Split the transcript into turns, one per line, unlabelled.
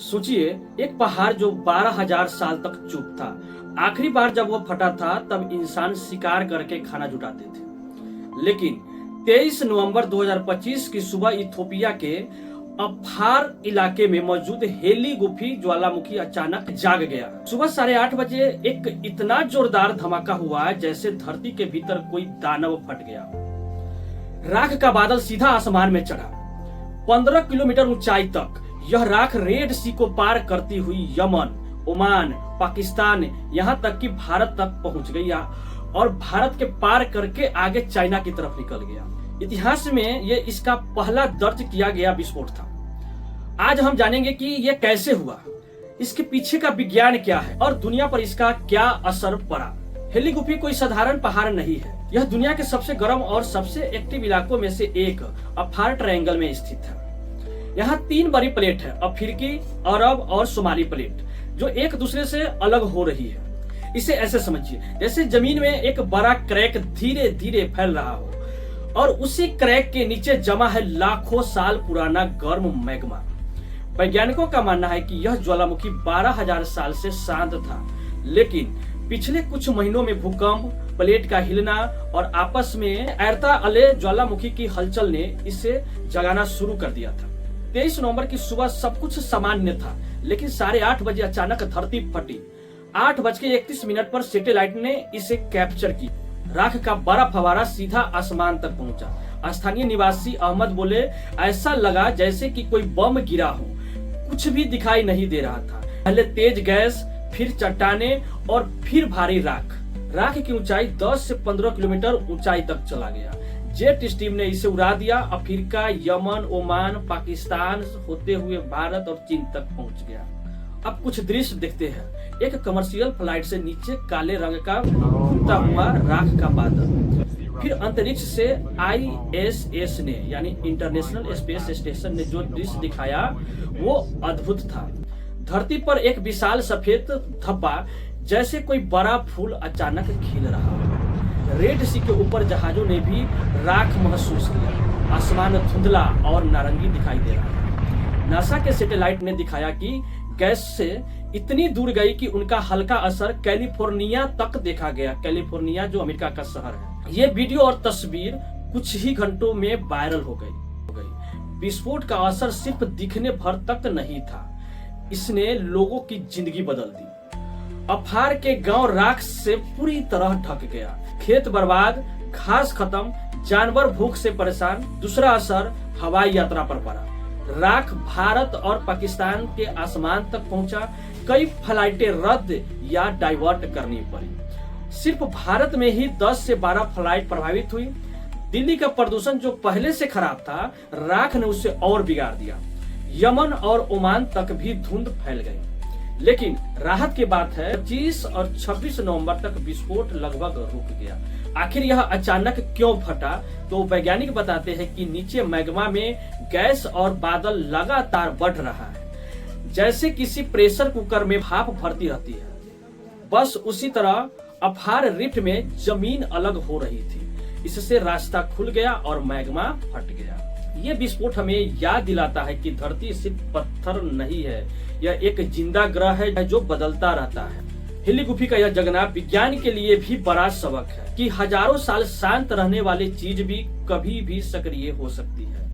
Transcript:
सोचिए, एक पहाड़ जो 12,000 साल तक चुप था। आखिरी बार जब वो फटा था तब इंसान शिकार करके खाना जुटाते थे। लेकिन 23 नवंबर 2025 की सुबह इथोपिया के अफार इलाके में मौजूद हेली गुफी ज्वालामुखी अचानक जाग गया। सुबह 8:30 बजे एक इतना जोरदार धमाका हुआ जैसे धरती के भीतर कोई दानव फट गया। राख का बादल सीधा आसमान में चढ़ा। 15 किलोमीटर ऊंचाई तक यह राख रेड सी को पार करती हुई यमन, ओमान, पाकिस्तान, यहाँ तक कि भारत तक पहुंच गई और भारत के पार करके आगे चाइना की तरफ निकल गया। इतिहास में यह इसका पहला दर्ज किया गया विस्फोट था। आज हम जानेंगे कि यह कैसे हुआ, इसके पीछे का विज्ञान क्या है और दुनिया पर इसका क्या असर पड़ा। हेली गुफी कोई साधारण पहाड़ नहीं है। यह दुनिया के सबसे गर्म और सबसे एक्टिव इलाकों में से एक अफार ट्रायंगल में स्थित है। यहाँ 3 बड़ी प्लेट है, अफ्रीकी, अरब और सोमाली प्लेट, जो एक दूसरे से अलग हो रही है। इसे ऐसे समझिए जैसे जमीन में एक बड़ा क्रैक धीरे धीरे फैल रहा हो और उसी क्रैक के नीचे जमा है लाखों साल पुराना गर्म मैग्मा। वैज्ञानिकों का मानना है कि यह ज्वालामुखी 12,000 साल से शांत था, लेकिन पिछले कुछ महीनों में भूकंप, प्लेट का हिलना और आपस में ऐरता अले ज्वालामुखी की हलचल ने इसे जगाना शुरू कर दिया था। 23 नवंबर की सुबह सब कुछ सामान्य था, लेकिन 8:30 बजे अचानक धरती फटी। 8:31 पर सैटेलाइट ने इसे कैप्चर की। राख का बड़ा फवारा सीधा आसमान तक पहुंचा। स्थानीय निवासी अहमद बोले, ऐसा लगा जैसे कि कोई बम गिरा हो। कुछ भी दिखाई नहीं दे रहा था। पहले तेज गैस, फिर चट्टाने और फिर भारी राख। राख की ऊंचाई 10 से 15 किलोमीटर ऊंचाई तक चला गया। जेट स्टीम ने इसे उड़ा दिया। अफ्रीका, यमन, ओमान, पाकिस्तान होते हुए भारत और चीन तक पहुंच गया। अब कुछ दृश्य देखते हैं। एक कमर्शियल फ्लाइट से नीचे काले रंग का घूमता हुआ राख का बादल। फिर अंतरिक्ष से ISS ने यानी इंटरनेशनल स्पेस स्टेशन ने जो दृश्य दिखाया वो अद्भुत था। धरती पर एक विशाल सफेद धब्बा जैसे कोई बड़ा फूल अचानक खिल रहा। रेड सी के ऊपर जहाजों ने भी राख महसूस किया। आसमान धुंधला और नारंगी दिखाई दे रहा था। नासा के सैटेलाइट ने दिखाया कि गैस से इतनी दूर गई कि उनका हल्का असर कैलिफोर्निया तक देखा गया। कैलिफोर्निया जो अमेरिका का शहर है। ये वीडियो और तस्वीर कुछ ही घंटों में वायरल हो गई। विस्फोट का असर सिर्फ दिखने भर तक नहीं था, इसने लोगों की जिंदगी बदल दी। अफार के गांव राख से पूरी तरह ढक गया। खेत बर्बाद, घास खत्म, जानवर भूख से परेशान। दूसरा असर हवाई यात्रा पर पड़ा। राख भारत और पाकिस्तान के आसमान तक पहुंचा। कई फ्लाइटें रद्द या डाइवर्ट करनी पड़ी। सिर्फ भारत में ही 10 से 12 फ्लाइट प्रभावित हुई। दिल्ली का प्रदूषण जो पहले से खराब था, राख ने उसे और बिगाड़ दिया। यमन और ओमान तक भी धुंध फैल गई। लेकिन राहत की बात है, 25 और 26 नवंबर तक विस्फोट लगभग रुक गया। आखिर यह अचानक क्यों फटा? तो वैज्ञानिक बताते हैं कि नीचे मैग्मा में गैस और बादल लगातार बढ़ रहा है, जैसे किसी प्रेशर कुकर में भाप भरती रहती है। बस उसी तरह अफार रिफ्ट में जमीन अलग हो रही थी। इससे रास्ता खुल गया और मैग्मा फट गया। ये विस्फोट हमें याद दिलाता है कि धरती सिर्फ पत्थर नहीं है, यह एक जिंदा ग्रह है जो बदलता रहता है। हेली गुफी का यह जगना विज्ञान के लिए भी बड़ा सबक है कि हजारों साल शांत रहने वाली चीज भी कभी भी सक्रिय हो सकती है।